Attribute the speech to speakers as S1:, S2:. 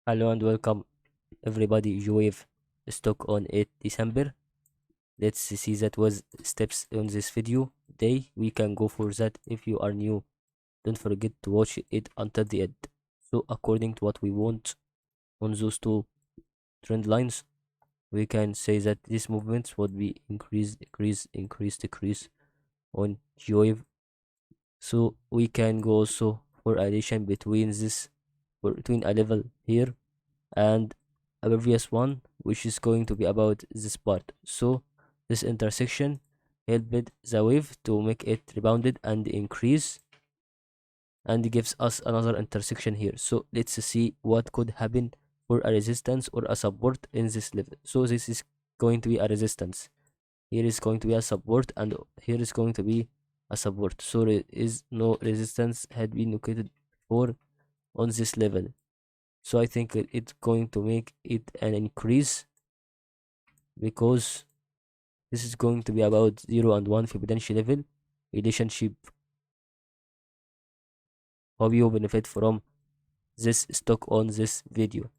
S1: Hello and welcome everybody. GOEV stock on 8 December. Let's see that was steps on this video. Today we can go for that. If you are new, don't forget to watch it until the end. So according to what we want on those two trend lines, we can say that these movements would be increase, decrease, increase, decrease on GOEV. So we can go also for addition between this, or between a level here and a previous one, which is going to be about this part. So this intersection helped the wave to make it rebounded and increase, and gives us another intersection here. So let's see what could happen for a resistance or a support in this level. So this is going to be a resistance, here is going to be a support, and here is going to be a support. So there is no resistance had been located for on this level. So I think it's going to make it an increase, because this is going to be about 0 and 1 Fibonacci level relationship. Hope you benefit from this stock on this video.